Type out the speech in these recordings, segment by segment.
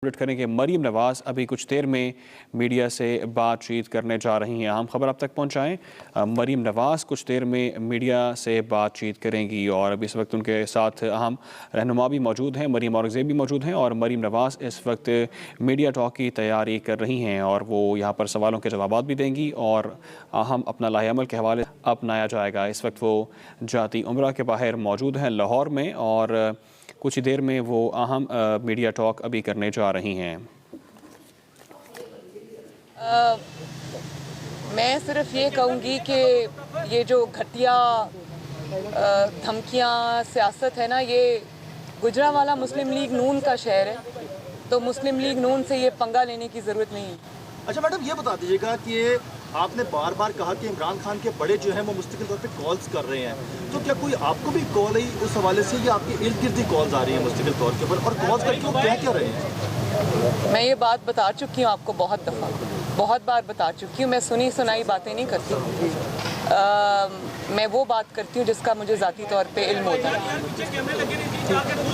Update करेंगे। मरीम नवाज अभी कुछ देर में मीडिया से बातचीत करने जा रही हैं। अहम खबर आप तक पहुंचाएं। मरीम नवाज कुछ देर में मीडिया से बातचीत करेंगी और अभी इस वक्त उनके साथ अहम रहनुमा भी मौजूद हैं, मरीम औरंगज़ेब भी मौजूद हैं और मरीम नवाज इस वक्त मीडिया टॉक की तैयारी कर रही हैं और वो यहाँ पर सवालों के जवाब भी देंगी और अहम अपना लाहेअमल के हवाले अपनाया जाएगा। इस वक्त वो जाती उम्रा के बाहर मौजूद हैं लाहौर में और कुछ ही देर में वो अहम मीडिया टॉक अभी करने जा रही हैं। मैं सिर्फ ये कहूँगी कि ये जो घटिया धमकियाँ सियासत है ना, ये गुजरांवाला मुस्लिम लीग नून का शहर है, तो मुस्लिम लीग नून से ये पंगा लेने की ज़रूरत नहीं है। अच्छा मैडम, ये बता दीजिएगा कि आपने बार बार कहा कि इमरान खान के बड़े जो हैं वो मुस्तकिल तौर पे कॉल्स कर रहे हैं, तो क्या कोई आपको भी कॉल आई उस हवाले से या आपके इर्द गिर्द ही कॉल्स आ रही हैं मुस्तकिल तौर के ऊपर, और कॉल्स करके वो कह क्या रहे हैं? मैं ये बात बता चुकी हूँ आपको बहुत बार बता चुकी हूँ। मैं सुनी सुनाई बातें नहीं करती। मैं वो बात करती हूँ जिसका मुझे ज़ाती तौर पे इल्म होता है।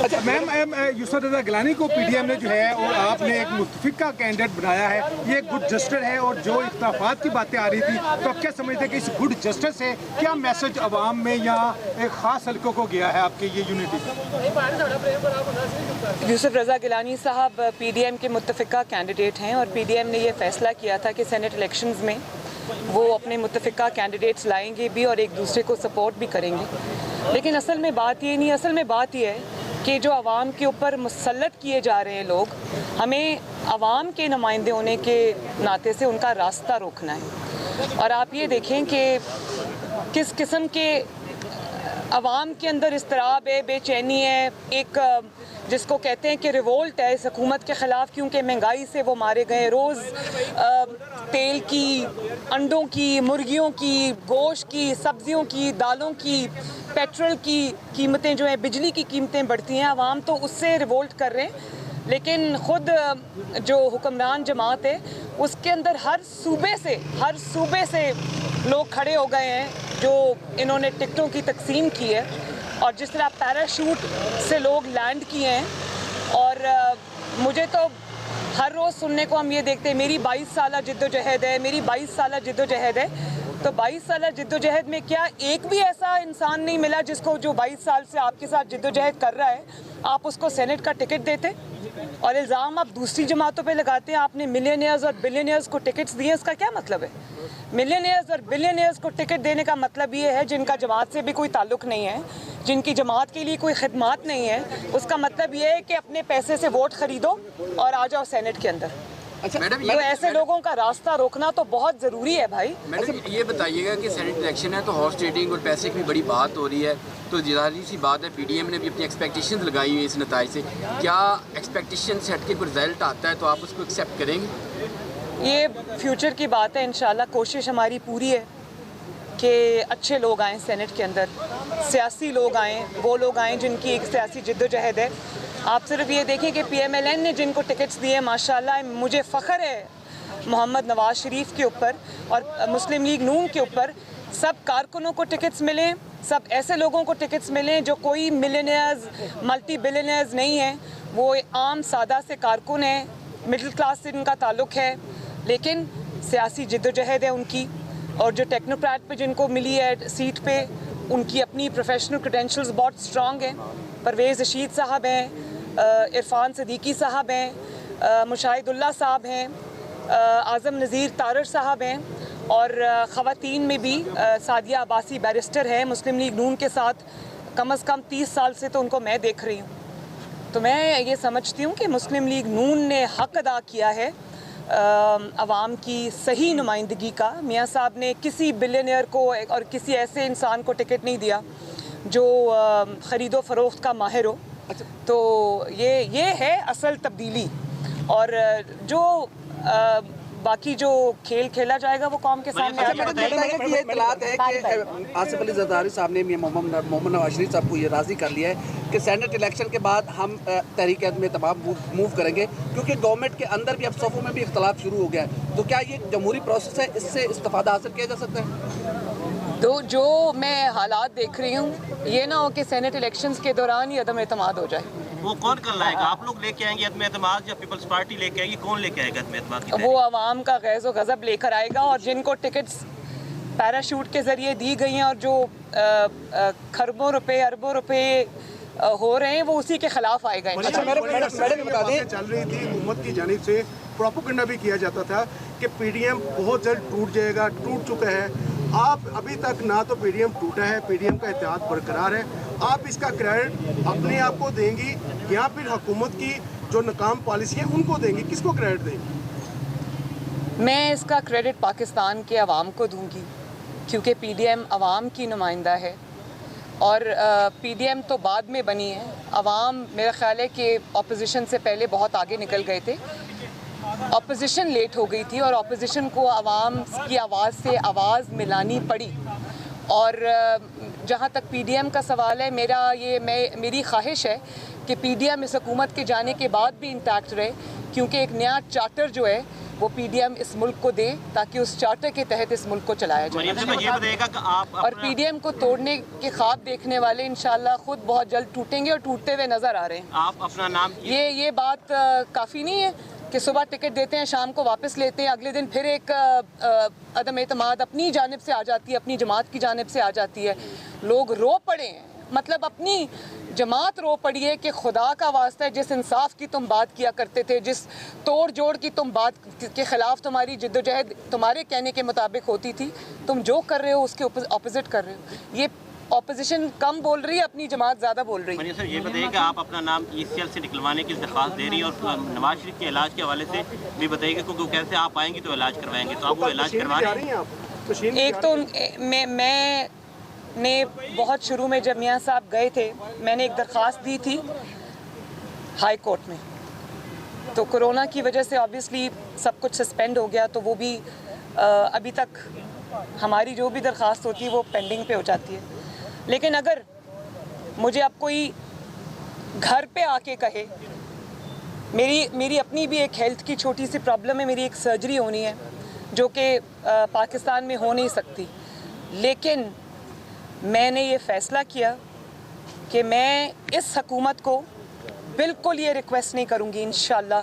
अच्छा मैम, यूसुफ रज़ा गिलानी को पीडीएम ने जो है और आपने एक मुतफिका कैंडिडेट बनाया है, ये गुड जस्टिस है और जो इख्तलाफात की बातें आ रही थी, तो आप क्या समझते हैं कि इस गुड जस्टिस से क्या मैसेज अवाम में या एक ख़ास हल्कों को गया है आपके ये यूनिटी? यूसुफ रज़ा गिलानी साहब पीडीएम के मुतफिका कैंडिडेट हैं और पीडीएम ने ये फैसला किया था कि सेनेट इलेक्शंस में वो अपने मुतफिका कैंडिडेट्स लाएंगे भी और एक दूसरे को सपोर्ट भी करेंगे। लेकिन असल में बात ये नहीं, असल में बात ये है कि जो आवाम के ऊपर मुसल्लत किए जा रहे हैं लोग, हमें आवाम के नुमाइंदे होने के नाते से उनका रास्ता रोकना है। और आप ये देखें कि किस किस्म के आवाम के अंदर इस्तराब है, बेचैनी है, एक जिसको कहते हैं कि रिवोल्ट है इस हुकूमत के ख़िलाफ़, क्योंकि महंगाई से वो मारे गए। रोज़ तेल की, अंडों की, मुर्गियों की, गोश्त की, सब्जियों की, दालों की, पेट्रोल की कीमतें जो हैं, बिजली की कीमतें बढ़ती हैं। आवाम तो उससे रिवोल्ट कर रहे हैं, लेकिन ख़ुद जो हुक्मरान जमात है उसके अंदर हर सूबे से लोग खड़े हो गए हैं जो इन्होंने टिकटों की तकसीम की है और जिस तरह पैराशूट से लोग लैंड किए हैं। और मुझे तो हर रोज़ सुनने को हम ये देखते हैं, मेरी 22 साल जिद्दोजहद है, मेरी 22 साल जिद्दोजहद है। तो 22 साल जिद्दोजहद में क्या एक भी ऐसा इंसान नहीं मिला जिसको, जो 22 साल से आपके साथ जिद्दोजहद कर रहा है, आप उसको सेनेट का टिकट देते? और इल्ज़ाम आप दूसरी जमातों पे लगाते हैं, आपने मिलियनियर्स और बिलियनियर्स को टिकट्स दिए। इसका क्या मतलब है? मिलियनियर्स और बिलियनियर्स को टिकट देने का मतलब ये है जिनका जमात से भी कोई ताल्लुक़ नहीं है, जिनकी जमात के लिए कोई खिदमत नहीं है, उसका मतलब ये है कि अपने पैसे से वोट ख़रीदो और आ जाओ सेनेट के अंदर। अच्छा मैडम, तो ऐसे लोगों का रास्ता रोकना तो बहुत ज़रूरी है भाई। मैडम ये बताइएगा कि सेनेट इलेक्शन है तो हॉर्स ट्रेडिंग और पैसे की भी बड़ी बात हो रही है, तो जाहिर सी बात है पीडीएम ने भी अपनी एक्सपेक्टेशंस लगाई हुई है इस नताइज से। क्या एक्सपेक्टेशन से हट के कोई रिजल्ट आता है तो आप उसको एक्सेप्ट करेंगे? ये फ्यूचर की बात है। इंशाल्लाह कोशिश हमारी पूरी है कि अच्छे लोग आएँ सेनेट के अंदर, सियासी लोग आएँ, वो लोग आएँ जिनकी एक सियासी जिद्दोजहद है। आप सिर्फ ये देखें कि पीएमएलएन ने जिनको टिकट्स दिए, माशाल्लाह मुझे फ़ख्र है मोहम्मद नवाज शरीफ के ऊपर और मुस्लिम लीग नून के ऊपर। सब कारकुनों को टिकट्स मिलें, सब ऐसे लोगों को टिकट्स मिलें जो कोई मिलियनियर्स, मल्टी बिलियनियर्स नहीं हैं, वो आम सादा से कारकुन हैं, मिडिल क्लास से इनका ताल्लुक़ है, लेकिन सियासी जिद्दोजहद है उनकी। और जो टेक्नोक्रेट पे जिनको मिली है सीट पे, उनकी अपनी प्रोफेशनल क्रेडेंशियल्स बहुत स्ट्रॉन्ग हैं। परवेज़ रशीद साहब हैं, इरफान सदीकी साहब हैं, मुशाहिदुल्लाह साहब हैं, आज़म नज़ीर तारर साहब हैं और ख़वातीन में भी सादिया अब्बासी बैरिस्टर हैं मुस्लिम लीग नून के साथ। कम से कम 30 साल से तो उनको मैं देख रही हूँ। तो मैं ये समझती हूँ कि मुस्लिम लीग नून ने हक़ अदा किया है आवाम की सही नुमाइंदगी का। मियाँ साहब ने किसी बिलियनियर को और किसी ऐसे इंसान को टिकट नहीं दिया जो ख़रीदो फ़रोख्त का माहिर हो। तो ये है असल तब्दीली। और जो बाकी जो खेल खेला जाएगा वो कौम के सामने आ जाएगा। ये इत्तलात है कि आसिफ अली ज़रदारी साहब ने मोहम्मद नवाज शरीफ साहब को ये राज़ी कर लिया है कि सेनेट इलेक्शन के बाद हम तहरीक में तमाम मूव करेंगे, क्योंकि गवर्नमेंट के अंदर भी अब सफ़ों में भी इख्तलाफ शुरू हो गया है। तो क्या ये जमहूरी प्रोसेस है, इससे इस्तिफ़ादा हासिल किया जा सकता है? तो जो मैं हालात देख रही हूँ, ये ना हो कि सेनेट इलेक्शंस के दौरान ही अदम एतमाद हो जाए। वो कौन कर लाएगा? आप लोग लेके आएंगे अदम एतमाद या पीपल्स पार्टी लेके आएगी? कौन लेके आएगा अदम एतमाद की? वो आवाम का गैज़ व गज़ब लेकर आएगा, और जिनको टिकट्स पैराशूट के ज़रिए दी गई हैं और जो खरबों रुपए अरबों रुपए हो रहे हैं, वो उसी के खिलाफ आएगा। अच्छा मैडम बता दें, चल रही थी हुकूमत की जानिब से प्रोपेगेंडा भी किया जाता था कि पीडीएम बहुत जल्द टूट जाएगा, टूट चुका है। आप अभी तक ना तो पीडीएम टूटा है, पीडीएम का इत्तेहाद बरकरार है। आप इसका क्रेडिट अपने आप को देंगी या फिर हुकूमत की जो नाकाम पॉलिसी है उनको देंगी? किसको क्रेडिट देंगी? मैं इसका क्रेडिट पाकिस्तान के अवाम को दूंगी, क्योंकि पीडीएम अवाम की नुमाइंदा है और पीडीएम तो बाद में बनी है। अवाम मेरा ख्याल है कि ऑपोजिशन से पहले बहुत आगे निकल गए थे, ऑपोजिशन लेट हो गई थी और ऑपोजिशन को अवाम की आवाज़ से आवाज़ मिलानी पड़ी। और जहाँ तक पीडीएम का सवाल है, मेरी ख्वाहिश है कि पीडीएम इस हुकूमत के जाने के बाद भी इंटैक्ट रहे, क्योंकि एक नया चार्टर जो है वो पीडीएम इस मुल्क को दे, ताकि उस चार्टर के तहत इस मुल्क को चलाया जाए। ये बताइएगा कि आप और पीडीएम को तोड़ने के ख्वाब देखने वाले इंशाल्लाह खुद बहुत जल्द टूटेंगे और टूटते हुए नजर आ रहे हैं। आप अपना नाम ये बात काफ़ी नहीं है कि सुबह टिकट देते हैं, शाम को वापस लेते हैं, अगले दिन फिर एक अदम एतमाद अपनी जानिब से आ जाती है, अपनी जमात की जानिब से आ जाती है। लोग रो पड़े हैं, मतलब अपनी जमात रो पड़ी है कि खुदा का वास्ता है, जिस इंसाफ की तुम बात किया करते थे, जिस तोड़ जोड़ की तुम बात के ख़िलाफ़ तुम्हारी जिद्दोजहद तुम्हारे कहने के मुताबिक होती थी, तुम जो कर रहे हो उसके ऑपोजिट कर रहे हो। ये ऑपोजिशन कम बोल रही है, अपनी जमात ज़्यादा बोल रही है। सर ये बताइए कि आप अपना नाम ECL से निकलवाने की दरख्वास्त दे रही है और नवाज शरीफ के इलाज के हवाले से भी बताइएगा, क्योंकि कैसे आप आएंगी तो इलाज करवाएंगे, तो आप वो इलाज करवा रही हैं? एक तो मैंने बहुत शुरू में जब मियाँ साहब गए थे, मैंने एक दरख्वास्त दी थी हाई कोर्ट में, तो कोरोना की वजह से ऑब्वियसली सब कुछ सस्पेंड हो गया, तो वो भी अभी तक हमारी जो भी दरख्वास्त होती है वो पेंडिंग पे हो जाती है। लेकिन अगर मुझे अब कोई घर पे आके कहे, मेरी अपनी भी एक हेल्थ की छोटी सी प्रॉब्लम है, मेरी एक सर्जरी होनी है जो कि पाकिस्तान में हो नहीं सकती, लेकिन मैंने ये फ़ैसला किया कि मैं इस हुकूमत को बिल्कुल ये रिक्वेस्ट नहीं करूँगी इंशाल्लाह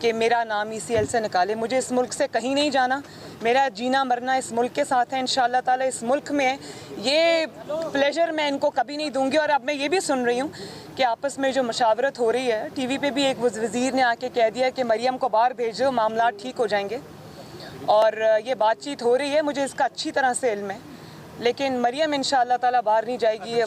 कि मेरा नाम ECL से निकाले। मुझे इस मुल्क से कहीं नहीं जाना, मेरा जीना मरना इस मुल्क के साथ है इंशाल्लाह ताला, इस मुल्क में है। ये प्लेजर मैं इनको कभी नहीं दूंगी। और अब मैं ये भी सुन रही हूँ कि आपस में जो मशावरत हो रही है, टीवी पे भी एक वज़ीर ने आके कह दिया कि मरियम को बाहर भेजो, मामला ठीक हो जाएंगे, और ये बातचीत हो रही है, मुझे इसका अच्छी तरह से इल्म है, लेकिन मरियम इंशाल्लाह ताला बाहर नहीं जाएगी,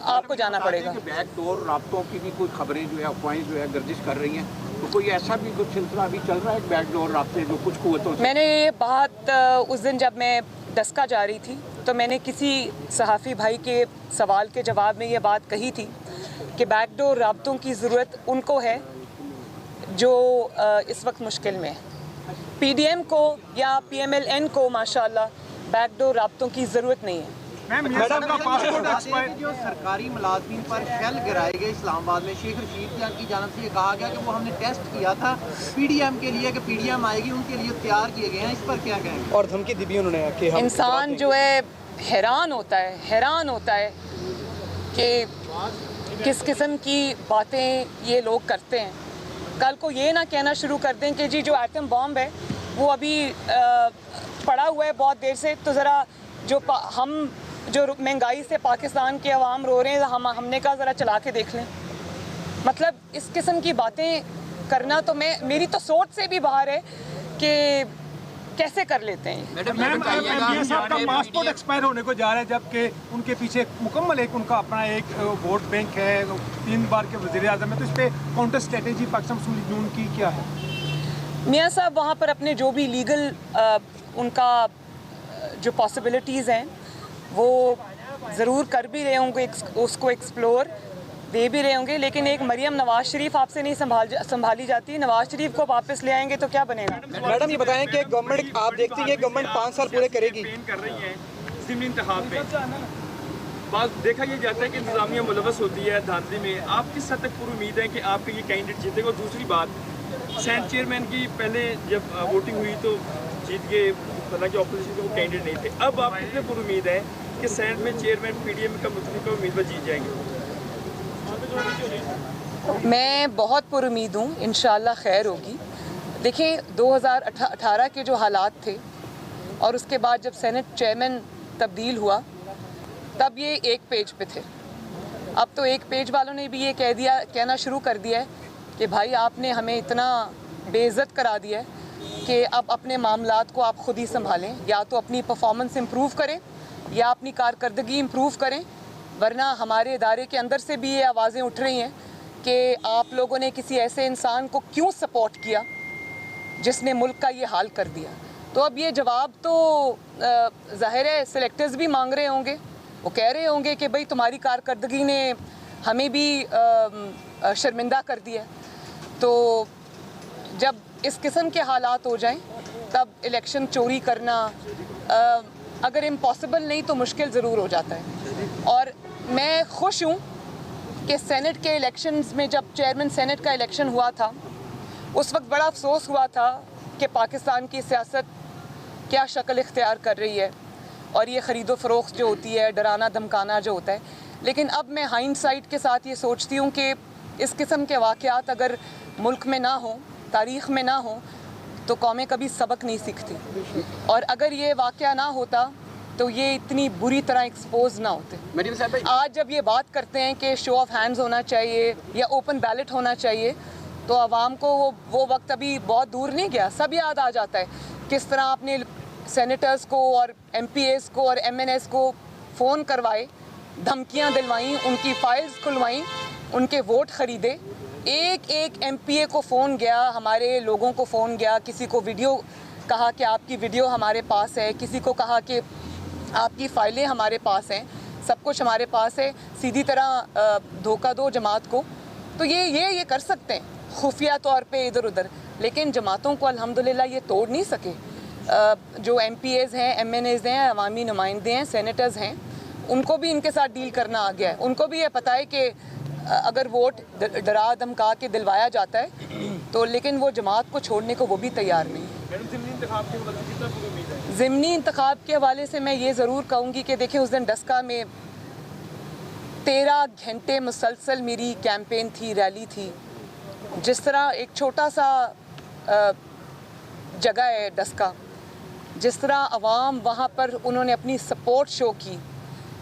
आपको जाना पड़ेगा। बैकडोर राब्तों की भी कोई खबरें जो है, अफवाहें जो है गर्दिश कर रही हैं, तो कोई ऐसा भी कुछ सिलसिला भी चल रहा है बैकडोर राब्ते जो कुछ कुव्वतों से? मैंने ये बात उस दिन जब मैं डस्का जा रही थी तो मैंने किसी सहाफ़ी भाई के सवाल के जवाब में ये बात कही थी कि बैकडोर राब्तों की ज़रूरत उनको है जो इस वक्त मुश्किल में है। PDM को या PMLN को माशाल्लाह बैकडोर राब्तों की ज़रूरत नहीं है। मैडम का पासपोर्ट एक्सपायर, जो सरकारी मुलाजमीन पर शेल गिराए गए इस्लामाबाद में, शेख रशीद की जानब से ये कहा गया कि वो हमने टेस्ट किया था PDM के लिए कि PDM आएगी, उनके लिए तैयार किए गए हैं, इस पर क्या कहेंगे? और धमकी दी भी उन्होंने कि इंसान जो है हैरान होता है कि किस किस्म की बातें ये लोग करते हैं। कल को ये ना कहना शुरू कर दें कि जी जो एटम बॉम्ब है वो अभी पड़ा हुआ है बहुत देर से, तो ज़रा जो महंगाई से पाकिस्तान के अवाम रो रहे हैं, हमने कहा ज़रा चला के देख लें। मतलब इस किस्म की बातें करना तो मेरी तो सोच से भी बाहर है कि कैसे कर लेते हैं। मैडम मियां साहब का पासपोर्ट एक्सपायर होने को जा रहा है, जबकि उनके पीछे मुकम्मल एक उनका अपना एक वोट बैंक है, 3 बार के वज़ीर आज़म है, तो इस पर काउंटर स्ट्रेटेजी पाकिस्तान मुस्लिम लीग नून की क्या है? मियाँ साहब वहाँ पर अपने जो भी लीगल उनका जो पॉसिबिलिटीज़ हैं वो ज़रूर कर भी रहे होंगे, उसको एक्सप्लोर दे भी रहे होंगे, लेकिन एक मरियम नवाज शरीफ आपसे नहीं संभाली जाती। नवाज शरीफ को वापस ले आएंगे तो क्या बनेगा? मैडम ये बताएं कि गवर्नमेंट, आप देखती हैं गवर्नमेंट 5 साल पूरे करेगी, कर रही है ज़िमनी इंतखाब में, बात देखा ये जाता है कि इंतजामिया मुलवस होती है धांधली में। आप किस हद तक पूरी उम्मीद है कि आपके ये कैंडिडेट जीतेगा? और दूसरी बात, सेनेट चेयरमैन की पहले जब वोटिंग हुई तो जीत गए, हालांकि अपोजिशन के वो कैंडिडेट नहीं थे, अब आप कितने पूरी उम्मीद है कि सेनेट में चेयरमैन PDM का मुतलका उम्मीदवार जीत जाएंगे? मैं बहुत पुरुमीद हूँ, इंशाल्लाह खैर होगी। देखिए 2018 के जो हालात थे और उसके बाद जब सेनेट चेयरमैन तब्दील हुआ तब ये एक पेज पे थे। अब तो एक पेज वालों ने भी ये कहना शुरू कर दिया है कि भाई आपने हमें इतना बेइज्जत करा दिया है कि अब अपने मामलात को आप खुद ही संभालें, या तो अपनी परफॉर्मेंस इम्प्रूव करें या अपनी कारकर्दगी इम्प्रूव करें, वरना हमारे इदारे के अंदर से भी ये आवाज़ें उठ रही हैं कि आप लोगों ने किसी ऐसे इंसान को क्यों सपोर्ट किया जिसने मुल्क का ये हाल कर दिया। तो अब ये जवाब तो ज़ाहिर है सिलेक्टर्स भी मांग रहे होंगे, वो कह रहे होंगे कि भाई तुम्हारी कारकर्दगी ने हमें भी शर्मिंदा कर दिया। तो जब इस किस्म के हालात हो जाएं तब इलेक्शन चोरी करना अगर इम्पॉसिबल नहीं तो मुश्किल ज़रूर हो जाता है। और मैं खुश हूँ कि सेनेट के इलेक्शंस में जब चेयरमैन सेनेट का इलेक्शन हुआ था उस वक्त बड़ा अफसोस हुआ था कि पाकिस्तान की सियासत क्या शक्ल इख्तियार कर रही है और ये ख़रीदो फ़रोख्त जो होती है, डराना धमकाना जो होता है। लेकिन अब मैं हाइंडसाइट के साथ ये सोचती हूँ कि इस किस्म के वाक़यात अगर मुल्क में ना हो, तारीख़ में ना हो, तो कौमें कभी सबक नहीं सीखती। और अगर ये वाक़या ना होता तो ये इतनी बुरी तरह एक्सपोज ना होते। आज जब ये बात करते हैं कि शो ऑफ हैंड्स होना चाहिए या ओपन बैलेट होना चाहिए, तो आवाम को वो वक्त अभी बहुत दूर नहीं गया, सब याद आ जाता है किस तरह आपने सेनेटर्स को और MPAs को और MNS को फ़ोन करवाए, धमकियां दिलवाईं, उनकी फाइल्स खुलवाईं, उनके वोट ख़रीदे। एक MPA को फ़ोन गया, हमारे लोगों को फ़ोन गया, किसी को वीडियो कहा कि आपकी वीडियो हमारे पास है, किसी को कहा कि आपकी फ़ाइलें हमारे पास हैं, सब कुछ हमारे पास है, सीधी तरह धोखा दो जमात को। तो ये कर सकते हैं खुफिया तौर पे इधर उधर, लेकिन जमातों को अल्हम्दुलिल्लाह ये तोड़ नहीं सके। जो MPAs हैं, MNAs हैं, अवामी नुमाइंदे हैं, सेनेटर्स हैं, उनको भी इनके साथ डील करना आ गया है। उनको भी ये पता है कि अगर वोट डरा धमका के दिलवाया जाता है तो, लेकिन वो जमात को छोड़ने को वो भी तैयार नहीं है। ज़िमनी इंतखाब के हवाले से मैं ये ज़रूर कहूँगी कि देखिए उस दिन डस्का में 13 घंटे मुसलसल मेरी कैंपेन थी, रैली थी। जिस तरह एक छोटा सा जगह है डस्का, जिस तरह अवाम वहाँ पर उन्होंने अपनी सपोर्ट शो की,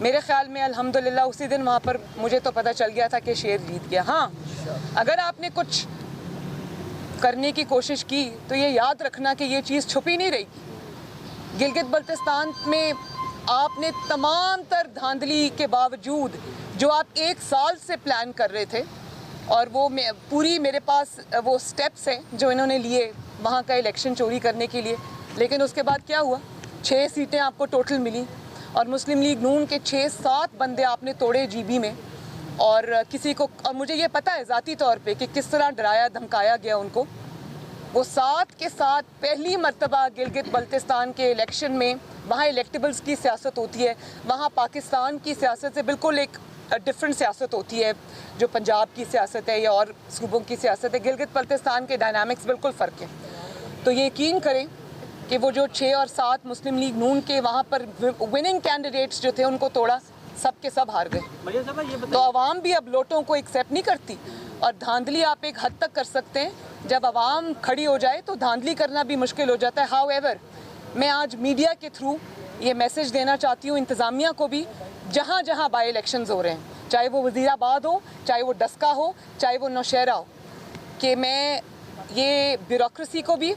मेरे ख़्याल में अल्हम्दुलिल्लाह उसी दिन वहाँ पर मुझे तो पता चल गया था कि शेर जीत गया। हाँ, अगर आपने कुछ करने की कोशिश की तो ये याद रखना कि ये चीज़ छुपी नहीं रही। गिलगित बल्तिस्तान में आपने तमाम तर धांधली के बावजूद जो आप 1 साल से प्लान कर रहे थे, और वो पूरी मेरे पास वो स्टेप्स हैं जो इन्होंने लिए वहाँ का इलेक्शन चोरी करने के लिए, लेकिन उसके बाद क्या हुआ? 6 सीटें आपको टोटल मिली और मुस्लिम लीग नून के 6-7 बंदे आपने तोड़े GB में। और किसी को, और मुझे ये पता है ज़ाती तौर पे कि किस तरह डराया धमकाया गया उनको। वो 7 के 7 पहली मर्तबा गिलगित बल्तिस्तान के इलेक्शन में, वहाँ इलेक्टेबल्स की सियासत होती है, वहाँ पाकिस्तान की सियासत से बिल्कुल एक डिफरेंट सियासत होती है जो पंजाब की सियासत है या और सूबों की सियासत है। गिलगित बल्तिस्तान के डायनामिक्स बिल्कुल फ़र्क है। तो यकीन करें कि वो जो 6 और 7 मुस्लिम लीग नून के वहाँ पर विनिंग कैंडिडेट्स जो थे उनको तोड़ा, सब के सब हार गए। तो आवाम भी अब लोटों को एक्सेप्ट नहीं करती, और धांधली आप एक हद तक कर सकते हैं। जब आवाम खड़ी हो जाए तो धांधली करना भी मुश्किल हो जाता है। हाउएवर, मैं आज मीडिया के थ्रू ये मैसेज देना चाहती हूँ इंतज़ामिया को भी, जहाँ जहाँ बाई इलेक्शंस हो रहे हैं, चाहे वो वज़ीराबाद हो, चाहे वो डस्का हो, चाहे वो नौशहरा हो, कि मैं ये ब्यूरोक्रेसी को भी,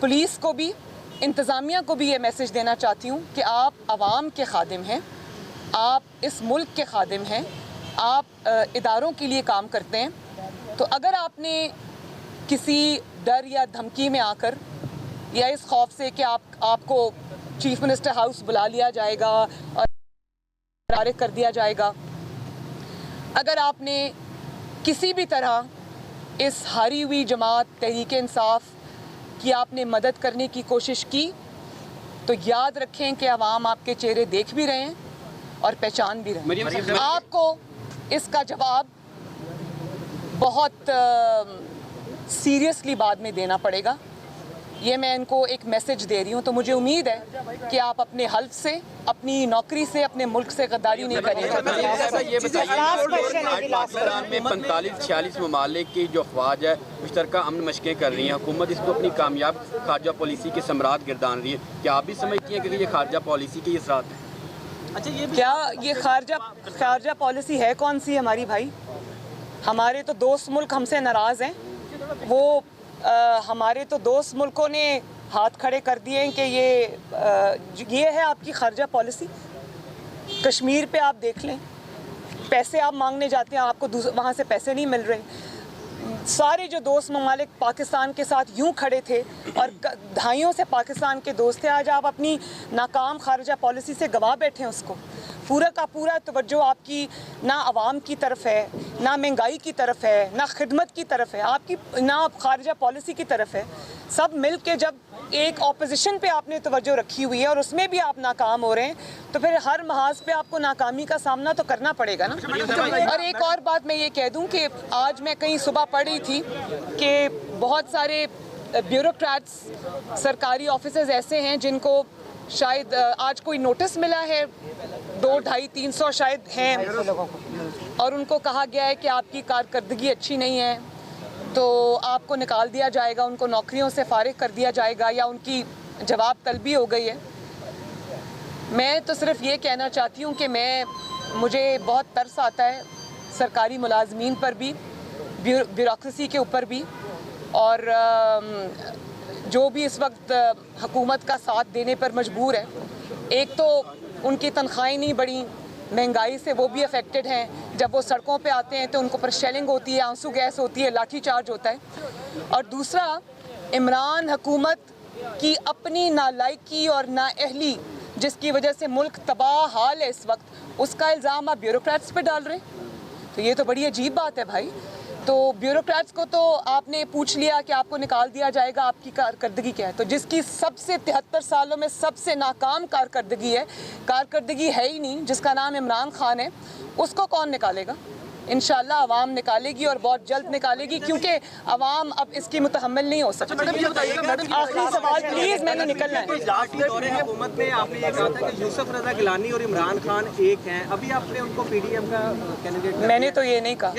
पुलिस को भी, इंतज़ामिया को भी ये मैसेज देना चाहती हूँ कि आप आवाम के खादिम हैं, आप इस मुल्क के खादिम हैं, आप इदारों के लिए काम करते हैं। तो अगर आपने किसी डर या धमकी में आकर, या इस खौफ से कि आपको चीफ मिनिस्टर हाउस बुला लिया जाएगा और तारीख कर दिया जाएगा, अगर आपने किसी भी तरह इस हारी हुई जमात तहरीक इंसाफ की आपने मदद करने की कोशिश की, तो याद रखें कि अवाम आपके चेहरे देख भी रहे हैं और पहचान भी रहे हैं। आपको इसका जवाब बहुत सीरियसली बाद में देना पड़ेगा। ये मैं इनको एक मैसेज दे रही हूँ। तो मुझे उम्मीद है कि आप अपने हल्फ से, अपनी नौकरी से, अपने मुल्क से गद्दारी नहीं करेंगे। ये बताइए, पाकिस्तान में 45-46 ममालिक की जो अफवाज है मुश्तरका अमन मशकें कर रही हैं, हुकूमत इसको अपनी कामयाब खारजा पॉलिसी के सम्राट गिरदान रही है। क्या आप भी समझती हैं कि ये खारजा पॉलिसी के असरात हैं? अच्छा, क्या ये खारजा पॉलिसी है कौन सी हमारी भाई? हमारे तो दोस्त मुल्क हमसे नाराज़ हैं। वो हमारे तो दोस्त मुल्कों ने हाथ खड़े कर दिए हैं कि ये है आपकी खारजा पॉलिसी। कश्मीर पे आप देख लें, पैसे आप मांगने जाते हैं, आपको वहाँ से पैसे नहीं मिल रहे। सारे जो दोस्त ममालिक पाकिस्तान के साथ यूं खड़े थे और दहाइयों से पाकिस्तान के दोस्त थे, आज आप अपनी नाकाम खारजा पॉलिसी से गवा बैठे हैं उसको। पूरा का पूरा तवज्जो आपकी ना आवाम की तरफ है, ना महंगाई की तरफ है, ना खिदमत की तरफ है, आपकी ना खारजा पॉलिसी की तरफ है। सब मिल के जब एक ऑपोजिशन पे आपने तवज्जो रखी हुई है और उसमें भी आप नाकाम हो रहे हैं, तो फिर हर महाज पे आपको नाकामी का सामना तो करना पड़ेगा ना। और एक और बात मैं ये कह दूं कि आज मैं कहीं सुबह पढ़ रही थी कि बहुत सारे ब्यूरोक्रेट्स, सरकारी ऑफिसर्स ऐसे हैं जिनको शायद आज कोई नोटिस मिला है, 200-250-300 शायद हैं, और उनको कहा गया है कि आपकी कारकर्दगी अच्छी नहीं है तो आपको निकाल दिया जाएगा, उनको नौकरियों से फारिग कर दिया जाएगा या उनकी जवाब तलबी हो गई है। मैं तो सिर्फ ये कहना चाहती हूँ कि मुझे बहुत तरस आता है सरकारी मुलाजमीन पर भी, ब्यूरोक्रेसी के ऊपर भी, और जो भी इस वक्त हुकूमत का साथ देने पर मजबूर है। एक तो उनकी तनख्वाहें नहीं बढ़ी, महंगाई से वो भी अफेक्टेड हैं। जब वो सड़कों पे आते हैं तो उनको पर शेलिंग होती है, आंसू गैस होती है, लाठी चार्ज होता है। और दूसरा, इमरान हुकूमत की अपनी नालायकी और नाअहली, जिसकी वजह से मुल्क तबाह हाल है इस वक्त, उसका इल्ज़ाम आप ब्यूरोक्रेट्स पे डाल रहे हैं। तो ये तो बड़ी अजीब बात है भाई। तो ब्यूरोक्रेट्स को तो आपने पूछ लिया कि आपको निकाल दिया जाएगा, आपकी कारकर्दगी क्या है? तो जिसकी सबसे 73 सालों में सबसे नाकाम कारकर्दगी है ही नहीं, जिसका नाम इमरान खान है, उसको कौन निकालेगा? इंशाल्लाह अवाम निकालेगी और बहुत जल्द निकालेगी, क्योंकि अवाम अब इसकी मुतहम्मिल नहीं हो सकती। आखिरी सवाल प्लीज़, मैंने निकलना है। हुकूमत में आपने ये कहा था कि यूसुफ रजा गिलानी और इमरान खान एक हैं, अभी आपने उनको पीडीएम का कैंडिडेट, मैंने तो ये नहीं कहा।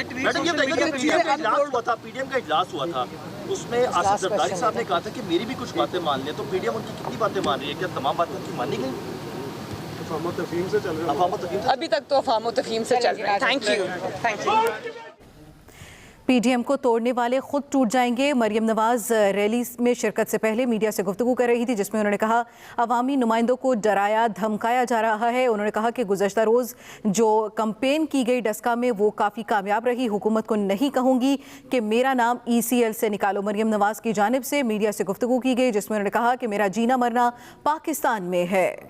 पीडीएम का इजलास हुआ था, उसमें आसिफ जरदारी साहब ने कहा था कि मेरी भी कुछ बातें मान लें, तो पीडीएम उनकी कितनी बातें मान रही है? क्या तमाम बातें उनकी मानी गई? अभी तक तो अफवाह तफहीम से चल रहा है। Thank you. पीडीएम को तोड़ने वाले खुद टूट जाएंगे। मरियम नवाज रैली में शिरकत से पहले मीडिया से गुफ्तगू कर रही थी, जिसमें उन्होंने कहा अवामी नुमाइंदों को डराया धमकाया जा रहा है। उन्होंने कहा कि गुज़श्ता रोज़ जो कैंपेन की गई डस्का में वो काफ़ी कामयाब रही। हुकूमत को नहीं कहूँगी कि मेरा नाम ECL से निकालो। मरियम नवाज की जानिब से मीडिया से गुफ्तगू की गई, जिसमें उन्होंने कहा कि मेरा जीना मरना पाकिस्तान में है।